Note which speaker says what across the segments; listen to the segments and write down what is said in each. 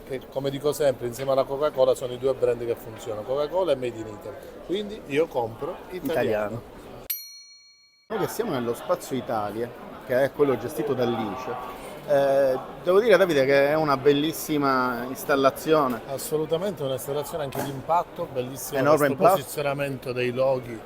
Speaker 1: che come dico sempre insieme alla Coca-Cola sono i due brand che funzionano, Coca-Cola e Made in Italy, quindi io compro italiano.
Speaker 2: Noi che siamo nello Spazio Italia, che è quello gestito dall'ICE, devo dire Davide che è una bellissima installazione,
Speaker 1: Assolutamente un'installazione anche di impatto, bellissimo
Speaker 2: enorme
Speaker 1: questo
Speaker 2: impatto.
Speaker 1: posizionamento dei loghi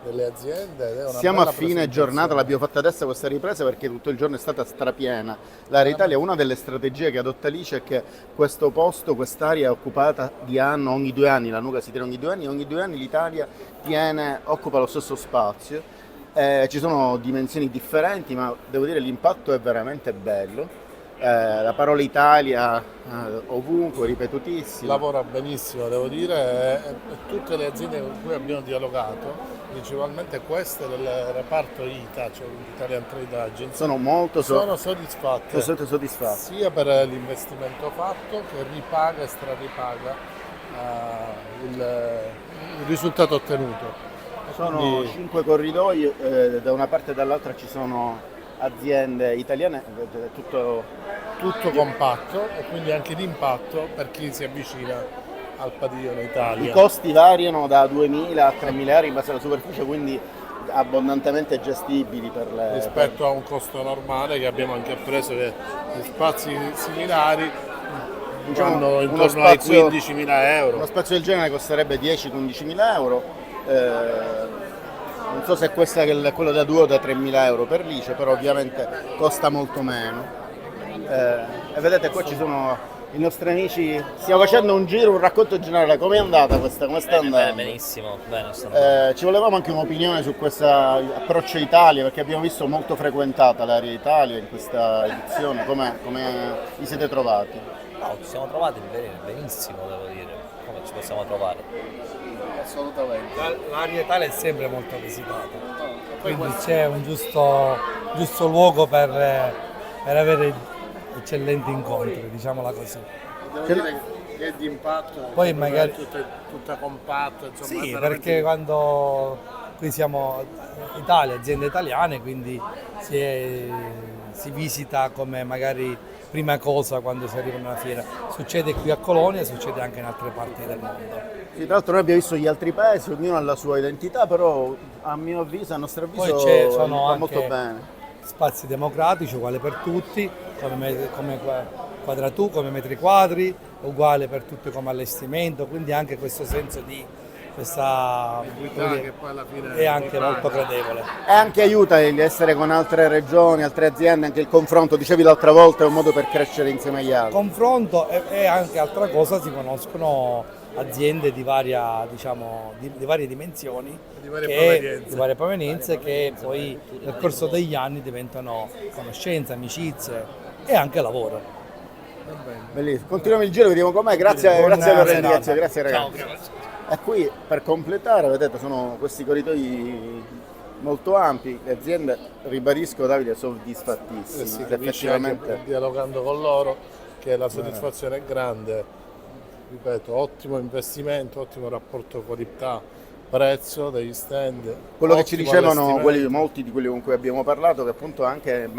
Speaker 1: delle aziende ed è una
Speaker 2: Siamo a
Speaker 1: bella
Speaker 2: fine giornata,
Speaker 1: presentazione.
Speaker 2: l'abbiamo fatta adesso questa ripresa perché tutto il giorno è stata strapiena. L'area Italia, una delle strategie che adotta l'ICE è che questo posto, quest'area è occupata di anno, ogni 2 anni, la nuca si tiene ogni 2 anni l'Italia occupa lo stesso spazio. Ci sono dimensioni differenti, ma devo dire l'impatto è veramente bello. La parola Italia ovunque, ripetutissima.
Speaker 1: Lavora benissimo, devo dire, e tutte le aziende con cui abbiamo dialogato, principalmente queste del reparto ITA, cioè Italian Trade Agency,
Speaker 2: Sono molto
Speaker 1: sono soddisfatte
Speaker 2: soddisfatto.
Speaker 1: sia per l'investimento fatto che ripaga e straripaga il risultato ottenuto. E
Speaker 2: Sono
Speaker 1: quindi
Speaker 2: 5 corridoi, da una parte e dall'altra ci sono aziende italiane,
Speaker 1: tutto compatto e quindi anche l'impatto per chi si avvicina al padiglione
Speaker 2: i
Speaker 1: Italia.
Speaker 2: costi variano da 2.000 a 3.000 euro in base alla superficie, quindi abbondantemente gestibili per
Speaker 1: Rispetto a un costo normale che abbiamo anche preso che spazi similari
Speaker 2: diciamo,
Speaker 1: vanno intorno ai 15.000 euro.
Speaker 2: uno spazio del genere costerebbe 10-15.000 euro. Non so se questo è quello da 2 o da 3.000 euro per l'ICE, però ovviamente costa molto meno. E vedete qua ci sono i nostri amici, stiamo facendo un giro, un racconto generale, com'è andata questa, come sta andando?
Speaker 3: Benissimo, bene, sto andando.
Speaker 2: Ci volevamo anche un'opinione su questo approccio Italia, perché abbiamo visto molto frequentata l'area Italia in questa edizione, come vi siete trovati?
Speaker 3: No, ci siamo trovati benissimo, devo dire. Come ci possiamo trovare?
Speaker 1: Assolutamente.
Speaker 4: L'area Italia è sempre molto visitata, quindi c'è un giusto luogo per avere eccellenti incontri, diciamola così.
Speaker 1: Devo dire che è di impatto,
Speaker 4: Poi
Speaker 1: secondo me
Speaker 4: magari-
Speaker 1: è tutta compatta, insomma, è
Speaker 4: Sì,
Speaker 1: veramente-
Speaker 4: perché quando qui siamo Italia, aziende italiane, quindi si visita come magari prima cosa quando si arriva in una fiera. Succede qui a Colonia, succede anche in altre parti del mondo.
Speaker 2: Sì, tra l'altro noi abbiamo visto gli altri paesi, ognuno ha la sua identità, però a nostro avviso
Speaker 4: Sono
Speaker 2: va
Speaker 4: anche
Speaker 2: molto bene.
Speaker 4: spazi democratici, uguale per tutti, come quadratura, come metri quadri, uguale per tutti come allestimento, quindi anche questo senso di questa
Speaker 1: Equità che poi alla fine
Speaker 4: è anche
Speaker 1: ripaga.
Speaker 4: molto gradevole.
Speaker 2: E anche aiuta di essere con altre regioni, altre aziende, anche il confronto, dicevi l'altra volta, è un modo per crescere insieme agli altri.
Speaker 4: Confronto e anche altra cosa, si conoscono aziende di varia, diciamo, di varie dimensioni,
Speaker 1: Di varie provenienze.
Speaker 4: di varie provenienze che poi nel corso degli anni diventano conoscenze, amicizie e anche lavoro.
Speaker 2: Bellissimo. Continuiamo il giro, vediamo com'è. Grazie per
Speaker 4: Buona serata.
Speaker 2: l'indicazione, grazie ragazzi. E qui per completare, vedete, sono questi corridoi molto ampi, le aziende, ribadisco Davide, soddisfattissime.
Speaker 1: Si capisce anche dialogando con loro che la soddisfazione è grande, ripeto, ottimo investimento, ottimo rapporto qualità-prezzo degli stand.
Speaker 2: Quello che ci
Speaker 1: ottimo
Speaker 2: dicevano
Speaker 1: allestimento.
Speaker 2: molti di quelli con cui abbiamo parlato, che appunto anche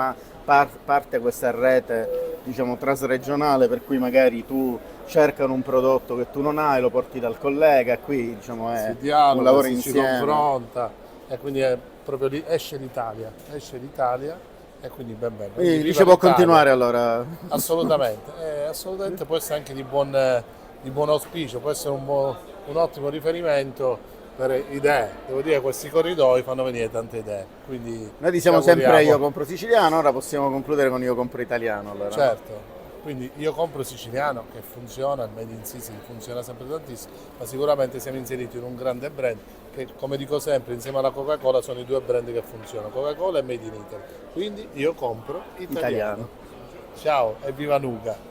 Speaker 2: parte questa rete, diciamo, trasregionale, per cui magari tu cercano un prodotto che tu non hai, lo porti dal collega, e qui diciamo è
Speaker 1: Si dialoga,
Speaker 2: un lavoro
Speaker 1: si
Speaker 2: insieme.
Speaker 1: confronta e quindi è proprio lì, esce l'Italia e quindi ben bene.
Speaker 2: Quindi
Speaker 1: Viva
Speaker 2: dice può
Speaker 1: l'Italia.
Speaker 2: continuare allora.
Speaker 1: Assolutamente, assolutamente può essere anche di buon auspicio, può essere un ottimo riferimento per idee. Devo dire che questi corridoi fanno venire tante idee. Quindi
Speaker 2: Noi diciamo
Speaker 1: ci
Speaker 2: sempre
Speaker 1: auguriamo.
Speaker 2: io compro siciliano, ora possiamo concludere con io compro italiano. Allora.
Speaker 1: Certo, quindi io compro siciliano che funziona, il Made in Sicily funziona sempre tantissimo, ma sicuramente siamo inseriti in un grande brand che, come dico sempre, insieme alla Coca-Cola sono i due brand che funzionano, Coca-Cola e Made in Italy. Quindi io compro italiano.
Speaker 2: Italiano.
Speaker 1: Ciao e viva Nuga!